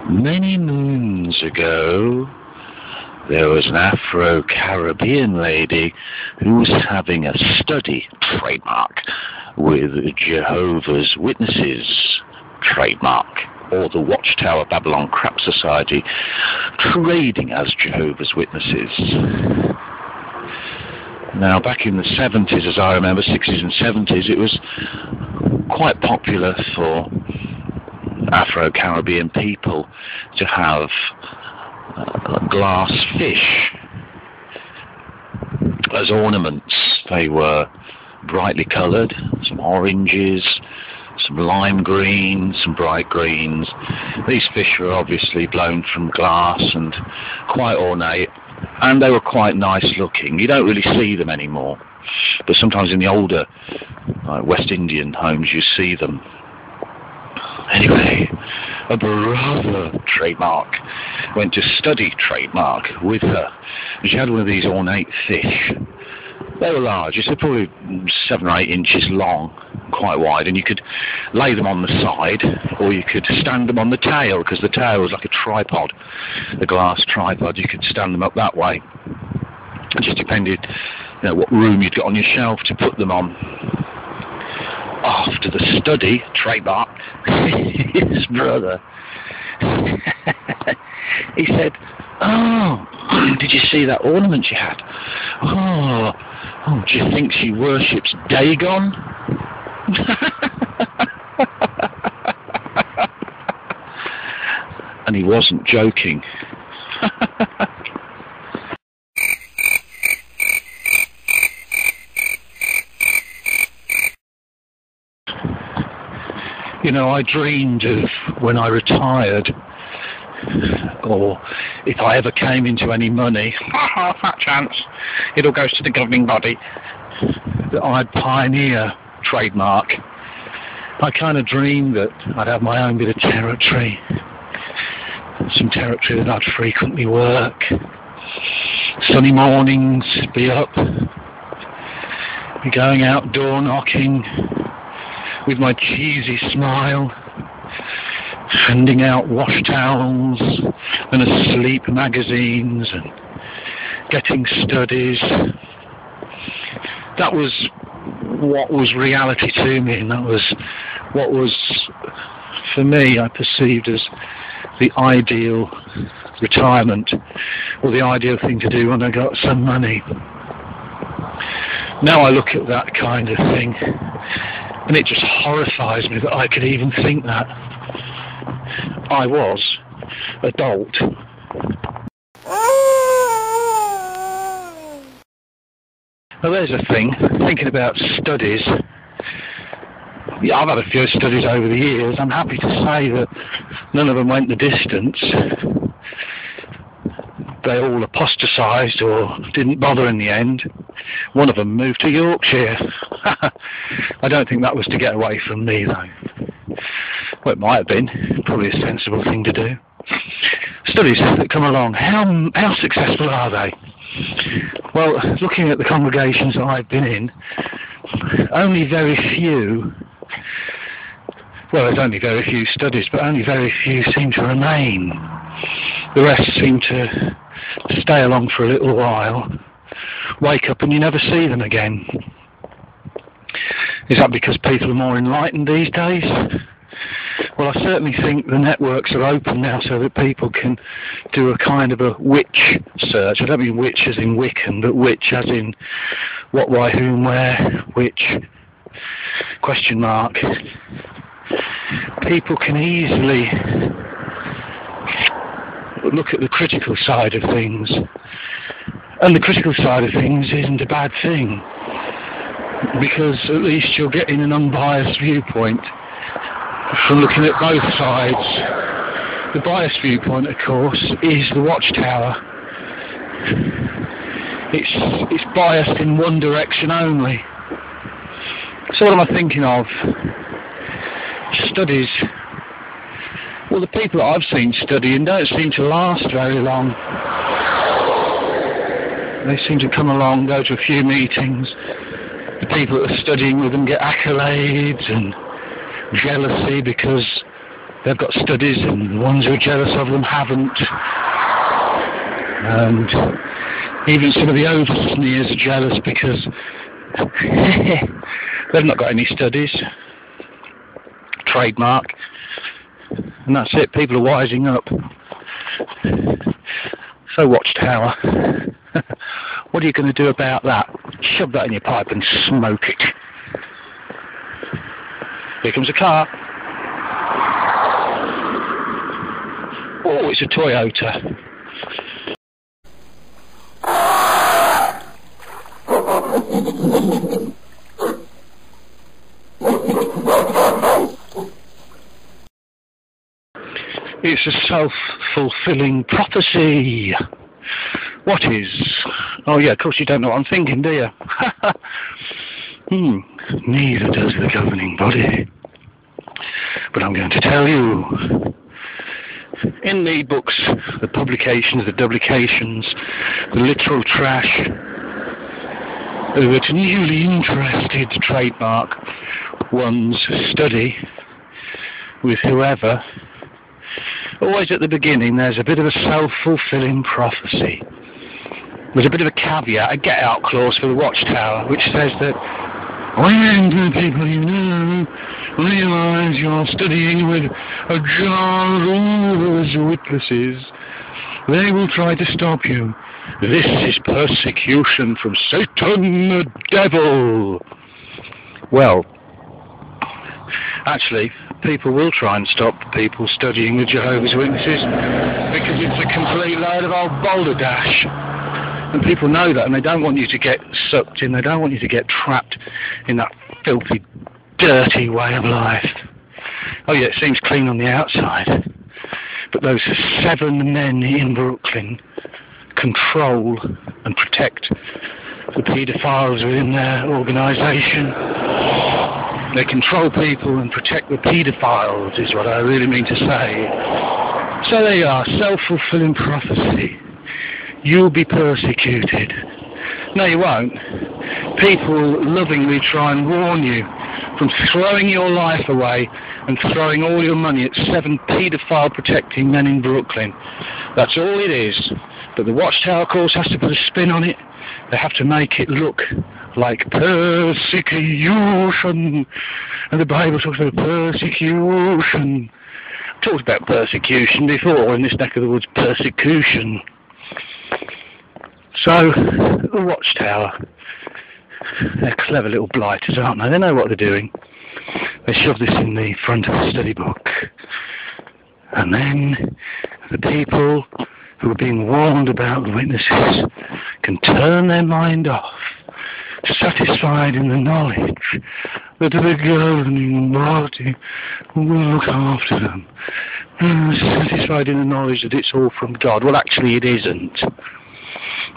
Many moons ago, there was an Afro-Caribbean lady who was having a study trademark with Jehovah's Witnesses trademark, or the Watchtower Babylon Crap Society trading as Jehovah's Witnesses. Now, back in the 70s, as I remember, 60s and 70s, it was quite popular for Afro-Caribbean people to have glass fish as ornaments. They were brightly coloured, some oranges, some lime greens, some bright greens. These fish were obviously blown from glass and quite ornate, and they were quite nice looking. You don't really see them anymore, but sometimes in the older West Indian homes you see them. Anyway, a brother trademark went to study trademark with her. She had one of these ornate fish. They were large, they're probably 7 or 8 inches long, quite wide, and you could lay them on the side, or you could stand them on the tail, because the tail was like a tripod, a glass tripod. You could stand them up that way. It just depended, what room you'd got on your shelf to put them on. After the study, trademark, his brother, he said, "Oh, did you see that ornament she had? Oh, do you think she worships Dagon?" And he wasn't joking. I dreamed of when I retired, or if I ever came into any money, fat chance, it all goes to the governing body, that I'd pioneer trademark. I kind of dreamed that I'd have my own bit of territory, some territory that I'd frequently work, sunny mornings, be up, be going out door knocking, with my cheesy smile, handing out wash towels and asleep magazines and getting studies. That was what was reality to me, and that was what was, for me, I perceived as the ideal retirement, or the ideal thing to do when I got some money. Now I look at that kind of thing, and it just horrifies me that I could even think that. I was adult. Now there's a thing, thinking about studies. Yeah, I've had a few studies over the years. I'm happy to say that none of them went the distance. They all apostatized or didn't bother in the end. One of them moved to Yorkshire. I don't think that was to get away from me, though. Well, it might have been. Probably a sensible thing to do. Studies that come along, how successful are they? Well, looking at the congregations that I've been in, only very few, well, there's only very few studies, but only very few seem to remain. The rest seem to stay along for a little while, wake up and you never see them again. Is that because people are more enlightened these days? Well, I certainly think the networks are open now so that people can do a kind of a witch search. I don't mean witch as in Wiccan, but witch as in what, why, whom, where, which, question mark. People can easily look at the critical side of things. And the critical side of things isn't a bad thing, because at least you're getting an unbiased viewpoint from looking at both sides. The biased viewpoint, of course, is the Watchtower. It's biased in one direction only. So what am I thinking of? Studies. Well, the people that I've seen studying don't seem to last very long. They seem to come along, go to a few meetings. The people that are studying with them get accolades and jealousy because they've got studies, and the ones who are jealous of them haven't. And even some of the oversneers are jealous because they've not got any studies. Trademark. And that's it, people are wising up. So Watchtower, what are you going to do about that? Shove that in your pipe and smoke it. Here comes a car. Oh, it's a Toyota. It's a self-fulfilling prophecy. What is? Oh yeah, of course you don't know what I'm thinking, do you? Neither does the governing body. But I'm going to tell you. In the books, the publications, the duplications, the literal trash, that newly interested trademark ones study with whoever, always at the beginning there's a bit of a self-fulfilling prophecy. There's a bit of a caveat, a get-out clause for the Watchtower, which says that when the people you know realise you're studying with a jar of witnesses, they will try to stop you. This is persecution from Satan, the devil. Well, actually, people will try and stop people studying the Jehovah's Witnesses because it's a complete load of old balderdash. And people know that, and they don't want you to get sucked in. They don't want you to get trapped in that filthy, dirty way of life. Oh yeah, it seems clean on the outside, but those 7 men in Brooklyn control and protect the paedophiles within their organisation. They control people and protect the paedophiles, is what I really mean to say. So there you are, self-fulfilling prophecy. You'll be persecuted. No, you won't. People lovingly try and warn you from throwing your life away and throwing all your money at 7 paedophile-protecting men in Brooklyn. That's all it is. But the Watchtower, of course, has to put a spin on it. They have to make it look like persecution. And the Bible talks about persecution. I've talked about persecution before in this neck of the woods, persecution. So, the Watchtower, they're clever little blighters, aren't they? They know what they're doing. They shove this in the front of the study book. And then the people who are being warned about the witnesses can turn their mind off, satisfied in the knowledge that the governing body will look after them. Satisfied in the knowledge that it's all from God. Well, actually it isn't.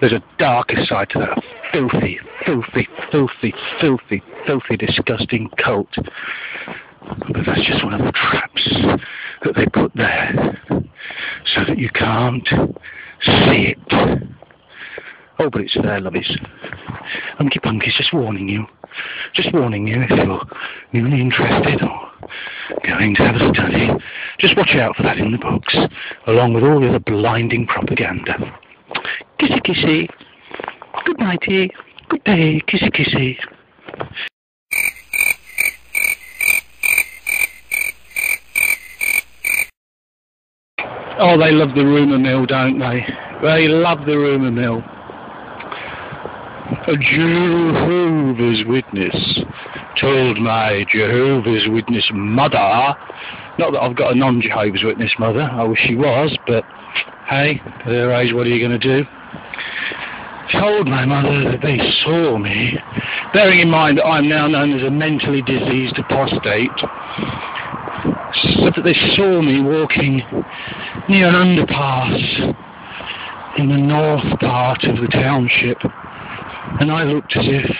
There's a darker side to that filthy, filthy, filthy, filthy, filthy, disgusting cult. But that's just one of the traps that they put there, so that you can't see it. Oh, but it's there, lovies. Unky Punky's just warning you. Just warning you if you're newly interested or going to have a study. Just watch out for that in the books, along with all the other blinding propaganda. Kissy kissy. Good nighty. Good day. Kissy kissy. Oh, they love the rumour mill, don't they? They love the rumour mill. A Jehovah's Witness told my Jehovah's Witness mother, not that I've got a non-Jehovah's Witness mother, I wish she was, but hey, at her age, what are you going to do? Told my mother that they saw me, bearing in mind that I'm now known as a mentally diseased apostate, so that they saw me walking near an underpass in the north part of the township, and I looked as if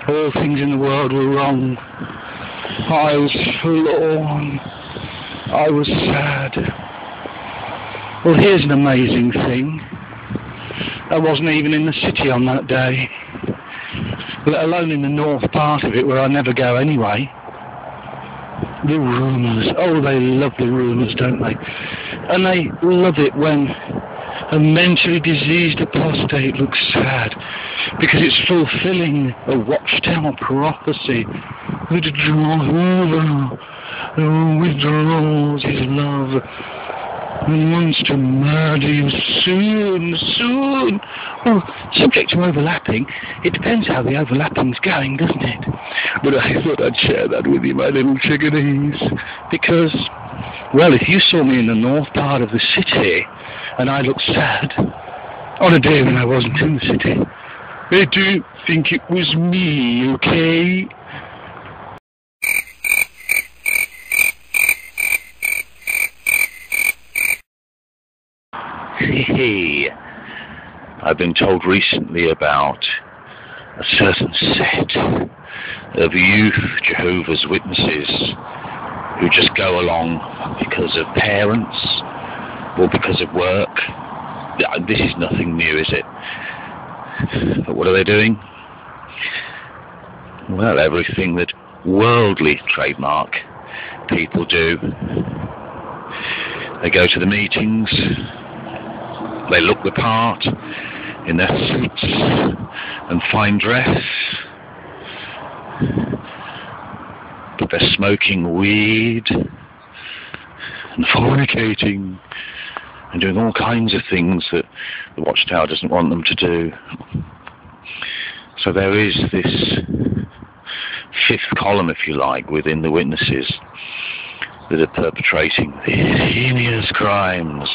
all things in the world were wrong. I was forlorn. I was sad. Well, here's an amazing thing. I wasn't even in the city on that day, let alone in the north part of it where I never go anyway. The rumours. Oh, they love the rumours, don't they? And they love it when a mentally diseased apostate looks sad, because it's fulfilling a Watchtower prophecy that Jehovah withdraws his love and wants to murder you soon. Well, subject to overlapping, it depends how the overlapping's going, doesn't it? But I thought I'd share that with you, my little chickadees, because, well, if you saw me in the north part of the city and I looked sad on a day when I wasn't in the city, I do think it was me, okay? Hey, I've been told recently about a certain set of youth Jehovah's Witnesses who just go along because of parents or because of work. This is nothing new, is it? But what are they doing? Well, everything that worldly trademark people do. They go to the meetings, they look the part in their suits and fine dress, but they're smoking weed and fornicating and doing all kinds of things that the Watchtower doesn't want them to do. So there is this fifth column, if you like, within the witnesses that are perpetrating these heinous crimes.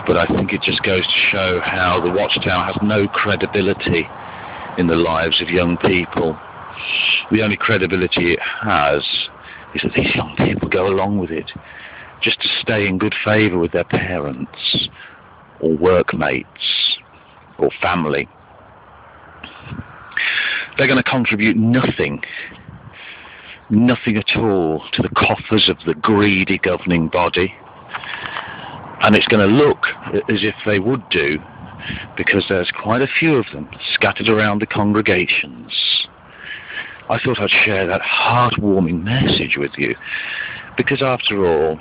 But I think it just goes to show how the Watchtower has no credibility in the lives of young people. The only credibility it has is that these young people go along with it just to stay in good favour with their parents or workmates or family. They're going to contribute nothing at all to the coffers of the greedy governing body. And it's going to look as if they would do, because there's quite a few of them scattered around the congregations. I thought I'd share that heartwarming message with you, because after all,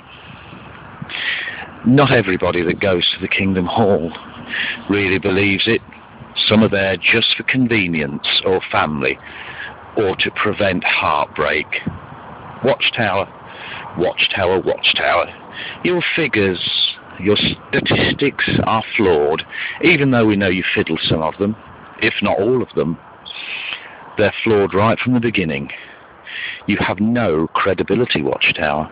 not everybody that goes to the Kingdom Hall really believes it. Some are there just for convenience or family, or to prevent heartbreak. Watchtower, Watchtower, Watchtower. Your figures, your statistics are flawed, even though we know you fiddled some of them, if not all of them. They're flawed right from the beginning. You have no credibility, Watchtower.